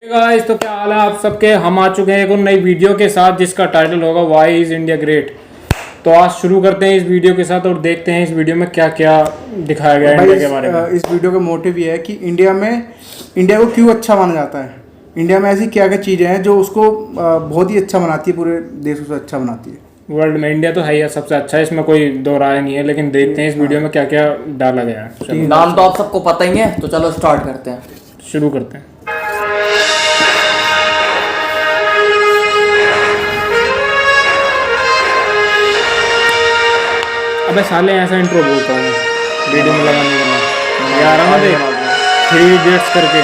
Guys, तो क्या हाल है आप सबके। हम आ चुके हैं एक और नई वीडियो के साथ जिसका टाइटल होगा वाई इज इंडिया ग्रेट। तो आज शुरू करते हैं इस वीडियो के साथ और देखते हैं इस वीडियो में क्या क्या दिखाया गया है इंडिया के बारे में। इस वीडियो का मोटिव ये है कि इंडिया को क्यों अच्छा माना जाता है। इंडिया में ऐसी क्या क्या चीज़ें हैं जो उसको बहुत ही अच्छा बनाती है, पूरे देश से अच्छा बनाती है। वर्ल्ड में इंडिया तो है ही सबसे अच्छा है, इसमें कोई दो राय नहीं है। लेकिन देखते हैं इस वीडियो में क्या क्या डाला गया है। नाम तो आप सबको पता ही है, तो चलो स्टार्ट करते हैं। शुरू करते हैं। अबे साले ऐसा इंट्रो बोलता हूँ वीडियो में लगाने के लिए यार ना देख 3 इडियट्स करके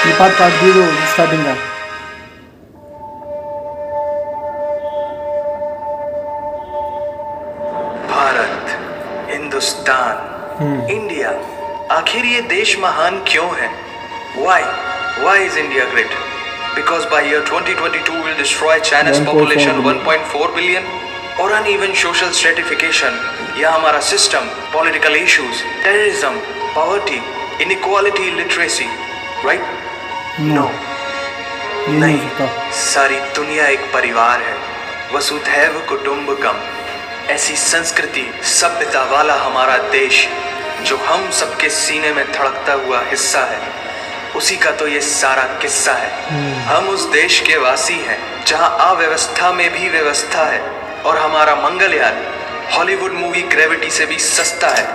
ये पार्ट काट दिए जो स्टार्टिंग का। भारत, हिंदुस्तान, इंडिया, आखिर ये देश महान क्यों है? Why is India great? Because by year 2022 we'll destroy China's population 1.4 billion और uneven social stratification या हमारा system, political issues, terrorism, poverty, inequality, literacy, right? No, नहीं। सारी दुनिया एक परिवार है, वसुधैव कुटुंबकम। ऐसी संस्कृति, सभ्यता वाला हमारा देश जो हम सबके सीने में धड़कता हुआ हिस्सा है, उसी का तो ये सारा किस्सा है। हम उस देश के वासी हैं जहां अव्यवस्था में भी व्यवस्था है और हमारा मंगलयान हॉलीवुड मूवी ग्रेविटी से भी सस्ता है।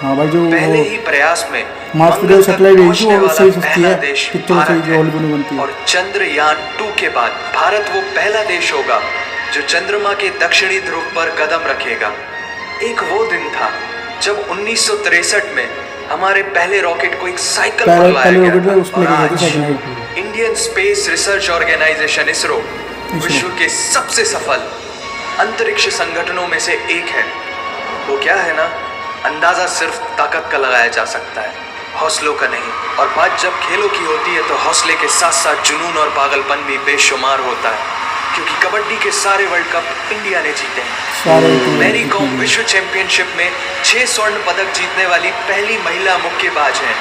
हाँ भाई, जो पहले ही प्रयास में मंगल तक पहुंचने वाला पहला देश भारत है। और चंद्रयान 2 के बाद भारत वो पहला देश होगा जो चंद्रमा के दक्षिणी ध्रुव पर कदम रखेगा। एक वो दिन था जब 1963 में हमारे पहले रॉकेट को एक साइकिल पर लाया गया और आज Indian space research organisation ISRO विश्व के सबसे सफल अंतरिक्ष संगठनों में से एक है। वो क्या है ना, अंदाजा सिर्फ ताकत का लगाया जा सकता है, हौसलों का नहीं। और बात जब खेलों की होती है तो हौसले के साथ साथ जुनून और पागलपन भी बेशुमार होता है, क्योंकि कबड्डी के सारे वर्ल्ड कप इंडिया ने जीते हैं। मैरी कॉम विश्व चैंपियनशिप में 6 स्वर्ण पदक जीतने वाली पहली महिला मुक्केबाज हैं।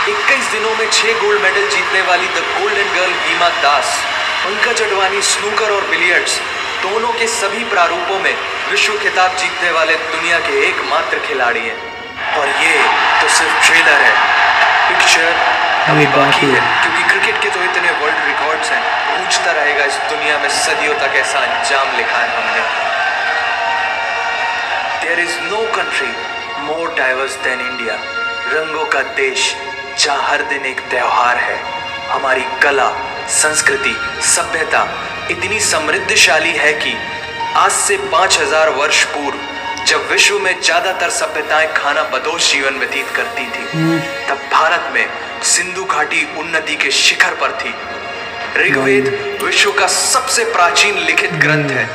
21 दिनों में 6 गोल्ड मेडल जीतने वाली the golden girl Hima Das, Pankaj Advani snooker और बिलियर्ड्स दोनों के सभी प्रारूपों में विश्व खिताब जीतने वाले दुनिया के एकमात्र खिलाड़ी हैं। और ये तो सिर्फ ट्रेलर है, पिक्चर अभी बाकी है, क्योंकि क्रिकेट के तो इतने वर्ल्ड रिकॉर्ड्स हैं, पूछता रहेगा इस दुनिया में सदियों तक ऐसा अंजाम लिखा है हमने। There is no country more diverse than India, रंगों का देश जहाँ हर दिन एक त्योहार है। हमारी कला, संस्कृति, सभ्यता इतनी समृद्धशाली है कि आज से 5000 वर्ष पूर्व जब विश्व में ज्यादातर सभ्यताएं खाना बदोश जीवन व्यतीत करती थी, तब भारत में सिंधु घाटी उन्नति के शिखर पर थी। ऋग्वेद विश्व का सबसे प्राचीन लिखित ग्रंथ है।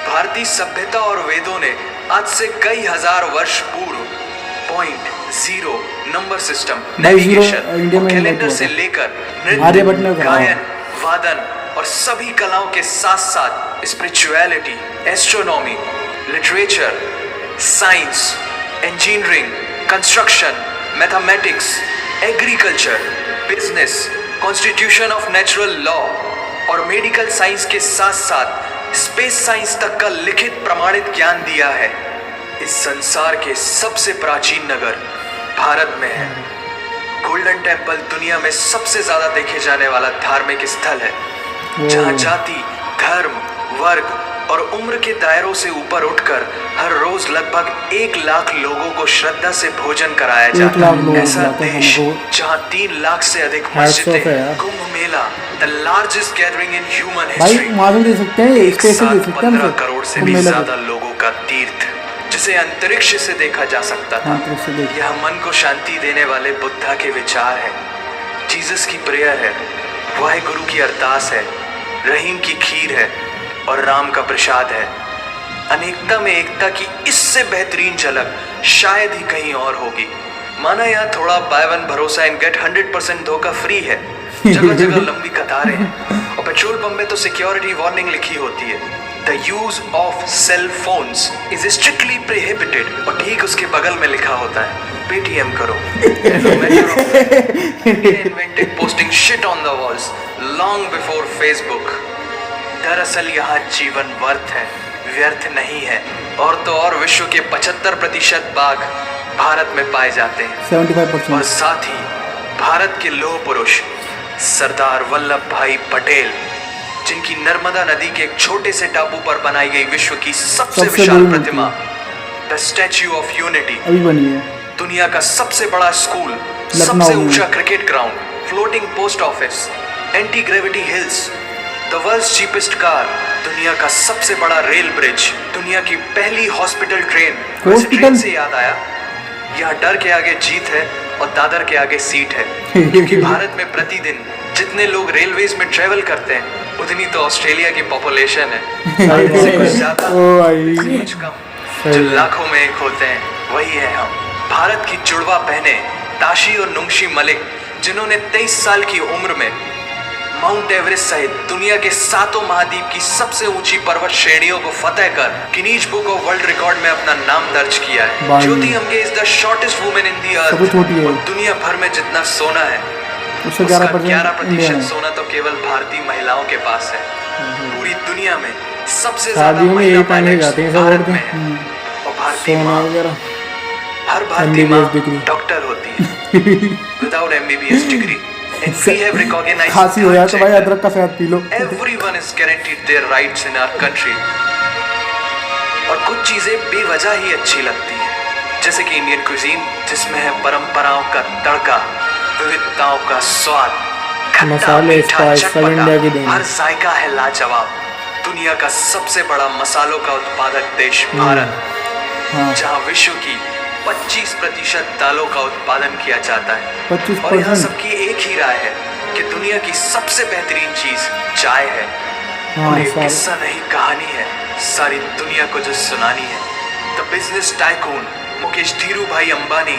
भारतीय सभ्यता और वेदों ने आज से कई हजार वर्ष पूर्व point, zero, number system, navigation, calendar से लेकर नृत्य, गायन, वादन और सभी कलाओं के साथ साथ spirituality, astronomy, literature, science, engineering, construction, mathematics, agriculture, business, constitution of natural law और मेडिकल साइंस के साथ साथ स्पेस साइंस तक का लिखित प्रमाणित ज्ञान दिया है। इस संसार के सबसे प्राचीन नगर भारत में है। गोल्डन टेम्पल दुनिया में सबसे ज्यादा देखे जाने वाला धार्मिक स्थल है, जहाँ जाति, धर्म, वर्ग और उम्र के दायरों से ऊपर उठकर हर रोज लगभग 1 लाख लोगों को श्रद्धा से भोजन कराया जाता है। ऐसा देश जहाँ 3 लाख से अधिक मस्जिदें, Kumbh Mela, the largest gathering in human history, 15 crore से भी ज्यादा लोगों का तीर्थ जिसे अंतरिक्ष से देखा जा सकता था। यह मन को शांति देने वाले बुद्धा के विचार है, जीसस की प्रेयर है, वाहेगुरु की अरदास है, रहीम की खीर है और राम का प्रसाद है। अनेकता में एकता की इससे बेहतरीन झलक शायद ही कहीं और होगी। माना यहाँ थोड़ा बाय वन भरोसा एंड गेट 100% धोखा फ्री है, जगह जगह लंबी कतारें हैं और पेट्रोल पंप में तो सिक्योरिटी वार्निंग लिखी होती है। The use of cell phones is strictly prohibited. और ठीक उसके बगल में लिखा होता है पेटीएम करो। Invented posting shit on the walls long before Facebook. दरअसल यहाँ जीवन वर्थ है, व्यर्थ नहीं है। और तो और विश्व के 75% बाघ भारत में पाए जाते हैं। 75%। और साथ ही भारत के लौह पुरुष सरदार वल्लभ भाई पटेल, जिनकी नर्मदा नदी के एक छोटे से टापू पर बनाई गई विश्व की सबसे विशाल प्रतिमा द स्टैच्यू ऑफ यूनिटी अभी बनी है। दुनिया का सबसे बड़ा स्कूल, सबसे ऊंचा cricket ground, floating post office, anti gravity hills, the world's cheapest car, दुनिया का सबसे बड़ा रेल ब्रिज, दुनिया की पहली हॉस्पिटल ट्रेन। वैसे ट्रेन से याद आया, यहाँ डर के आगे जीत है और दादर के आगे सीट है। क्योंकि भारत में प्रतिदिन जितने लोग रेलवेज में ट्रेवल करते हैं उतनी तो ऑस्ट्रेलिया की पॉपुलेशन है। इससे कुछ ज्यादा, इससे कुछ कम, जो लाखों में एक होते हैं वही है हम। भारत की जुड़वा बहनें ताशी और नुंगशी मलिक, जिन्होंने 23 साल की उम्र में माउंट एवरेस्ट सहित दुनिया के 7 महाद्वीप की सबसे ऊंची पर्वत श्रेणियों को फतेह कर Guinness book of world record में अपना नाम दर्ज किया है। Jyoti Amge is the shortest women in the earth. और दुनिया भर में जितना सोना है उसका 11% सोना तो केवल भारतीय महिलाओं के पास है। पूरी दुनिया में सबसे ज्यादा महिला पायलट्स भारत में हैं। और भारतीय माँ, हर भारतीय माँ डॉक्टर होती है without MBBS degree. And we have recognized खांसी हो जाए तो भाई अदरक का शहद P low. Everyone is guaranteed their rights in our country। और कुछ चीजें बेवजह ही अच्छी लगती हैं, जैसे कि इंडियन क्विजीन, जिसमें है परंपराओं का तड़का, विविधताओं का स्वाद, खट्टा मीठा चटपटा, हर जायका है लाजवाब। दुनिया का सबसे बड़ा मसालों का उत्पादक देश भारत, जहां विश्व की 25% दालों का उत्पादन किया जाता है। और यहाँ सबकी एक ही राय है कि दुनिया की सबसे बेहतरीन चीज चाय है। और ये किस्सा नहीं कहानी है सारी दुनिया को जो सुनानी है। The business tycoon Mukesh Dhirubhai Ambani,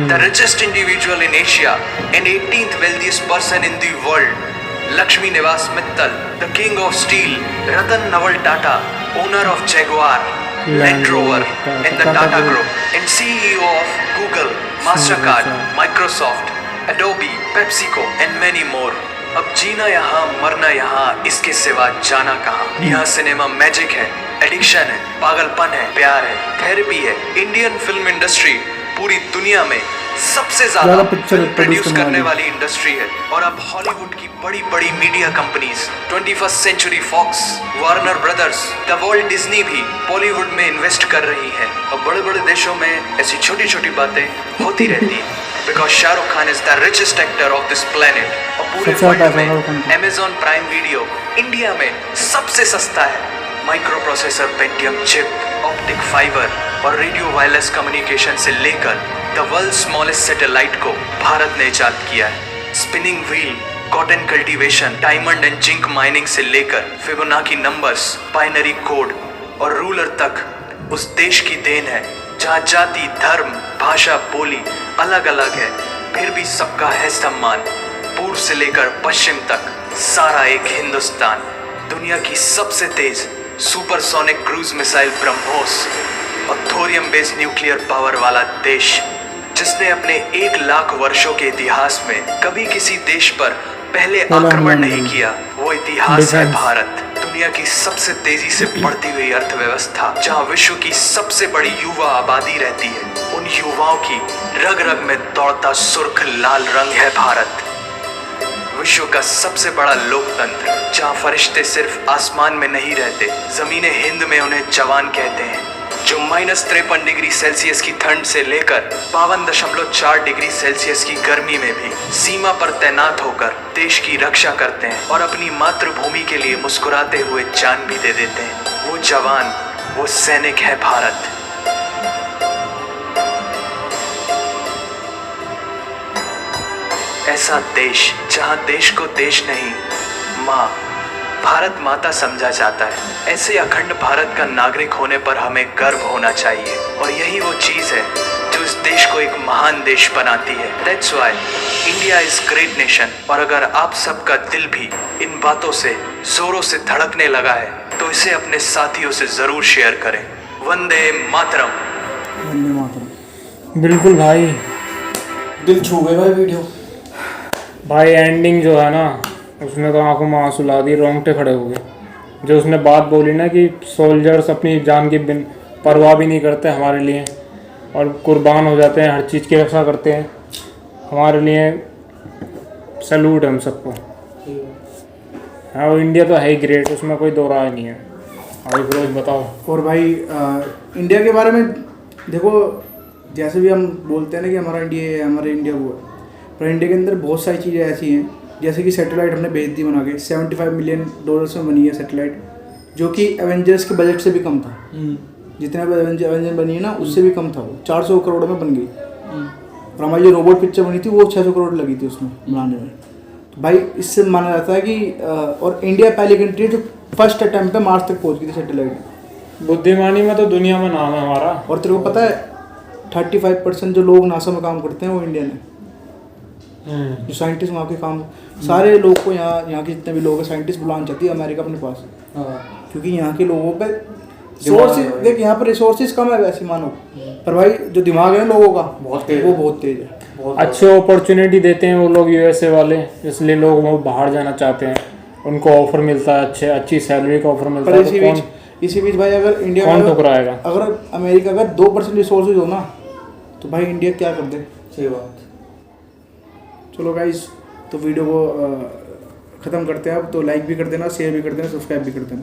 the richest individual in Asia and 18th wealthiest person in the world, Lakshmi Niwas Mittal, the king of steel Ratan Naval Tata, owner of Jaguar, Land Rover and the Tata Group, and CEO of Google, Mastercard, Microsoft, Adobe, PepsiCo and many more। अब जीना यहाँ मरना यहाँ, इसके सिवा जाना कहाँ। यहाँ cinema magic है, एडिक्शन है, पागलपन है, प्यार है, थेरेपी है। इंडियन फिल्म इंडस्ट्री पूरी दुनिया में सबसे ज्यादा फिल्म प्रोड्यूस करने वाली इंडस्ट्री है। और अब हॉलीवुड की बड़ी बड़ी media companies, 21st century Fox, Warner Brothers, the world Disney भी बॉलीवुड में इन्वेस्ट कर रही है। और बड़े बड़े देशों में ऐसी छोटी छोटी बातें होती रहती हैं, because Shahrukh Khan is the richest actor of this planet. और पूरे वर्ल्ड में अमेजॉन प्राइम वीडियो इंडिया में सबसे सस्ता है। Micro processor Pentium chip, optic fibre और रेडियो वायरलेस कम्युनिकेशन से लेकर द वर्ल्ड स्मॉलेस्ट सैटेलाइट को भारत ने इजाद किया है। Spinning wheel, cotton cultivation, diamond and zinc mining से लेकर फिबोनाची नंबर्स, बाइनरी कोड और रूलर तक उस देश की देन है, जहाँ जाति, धर्म, भाषा, बोली अलग अलग है, फिर भी सबका है सम्मान। पूर्व से लेकर पश्चिम तक सारा एक हिंदुस्तान। दुनिया की सबसे तेज सुपरसोनिक क्रूज मिसाइल ब्रह्मोस और थोरियम बेस्ड न्यूक्लियर पावर वाला देश, जिसने अपने 1 लाख वर्षों के इतिहास में कभी किसी देश पर पहले आक्रमण नहीं किया, वो इतिहास है भारत। दुनिया की सबसे तेजी से बढ़ती हुई अर्थव्यवस्था, जहां विश्व की सबसे बड़ी युवा आबादी रहती है, उन युवाओं की रग रग में दौड़ता सुर्ख लाल रंग है भारत। विश्व का सबसे बड़ा लोकतंत्र, जहां फरिश्ते सिर्फ आसमान में नहीं रहते, जमीने हिंद में उन्हें जवान कहते हैं, जो -53 डिग्री सेल्सियस की ठंड से लेकर 52.4 डिग्री सेल्सियस की गर्मी में भी सीमा पर तैनात होकर देश की रक्षा करते हैं और अपनी मातृभूमि के लिए मुस्कुराते हुए जान भी दे देते हैं। वो जवान, वो सैनिक है भारत। ऐसा देश जहां देश को देश नहीं, माँ, भारत माता समझा जाता है। ऐसे अखंड भारत का नागरिक होने पर हमें गर्व होना चाहिए। और यही वो चीज़ है जो इस देश को एक महान देश बनाती है। That's why India is great nation। और अगर आप सबका दिल भी इन बातों से जोरों से धड़कने लगा है तो इसे अपने साथियों से जरूर शेयर करें। वंदे मातरम। वंदे मातरम। बिल्कुल भाई, दिल छू गए भाई वीडियो। भाई एंडिंग जो है ना, उसने तो आंखों में आंसू ला दिए, रोंगटे खड़े हो गए। जो उसने बात बोली ना कि सोल्जर्स अपनी जान की बिन परवाह भी नहीं करते हमारे लिए और कुर्बान हो जाते हैं, हर चीज़ की रक्षा करते हैं हमारे लिए। सैल्यूट है हम सबको। हाँ, वो इंडिया तो है ही ग्रेट, उसमें कोई दो राय नहीं है। भाई फिरोज बताओ। और भाई इंडिया के बारे में देखो, जैसे भी हम बोलते हैं ना कि हमारा इंडिया है, हमारा इंडिया वो है, पर इंडिया के अंदर बहुत सारी चीज़ें ऐसी हैं, जैसे कि सैटेलाइट हमने भेज दी बना के, $75 मिलियन में बनी है सैटेलाइट, जो कि एवेंजर्स के बजट से भी कम था। जितना भी एवेंजर बनी है ना, उससे भी कम था वो, 400 करोड़ में बन गई। और हमारी जो रोबोट पिक्चर बनी थी वो 600 करोड़ लगी थी उसमें बनाने में। तो भाई इससे माना जाता है कि और इंडिया पहली कंट्री है जो फर्स्ट अटैम्प्ट पे मार्स तक पहुंच गई थी सैटेलाइट। बुद्धिमानी में तो दुनिया में नाम है हमारा। और तेरे को पता है 35% जो लोग नासा में काम करते हैं वो इंडियन है। जो साइंटिस्ट वहाँ के काम, सारे लोग को यहाँ के जितने भी लोग हैं साइंटिस्ट बुलाना चाहती है अमेरिका अपने पास। क्योंकि यहाँ के लोगों पे सोर्सेज, देख यहाँ पर रिसोर्सेज कम है वैसे मानो, पर भाई जो दिमाग है ना लोगों का बहुत तेज है। अच्छे अपॉर्चुनिटी देते हैं वो लोग यूएसए वाले, इसलिए लोग वो बाहर जाना चाहते हैं। उनको ऑफर मिलता है, अच्छी सैलरी का ऑफर मिलता है। इसी बीच भाई अगर इंडिया कौन ठुकराएगा? अगर अमेरिका का 2% रिसोर्सेज हो ना, तो भाई इंडिया क्या कर दे। सही बात। चलो गाइस, तो वीडियो को ख़त्म करते हैं अब। तो लाइक भी कर देना, शेयर भी कर देना, सब्सक्राइब भी कर देना।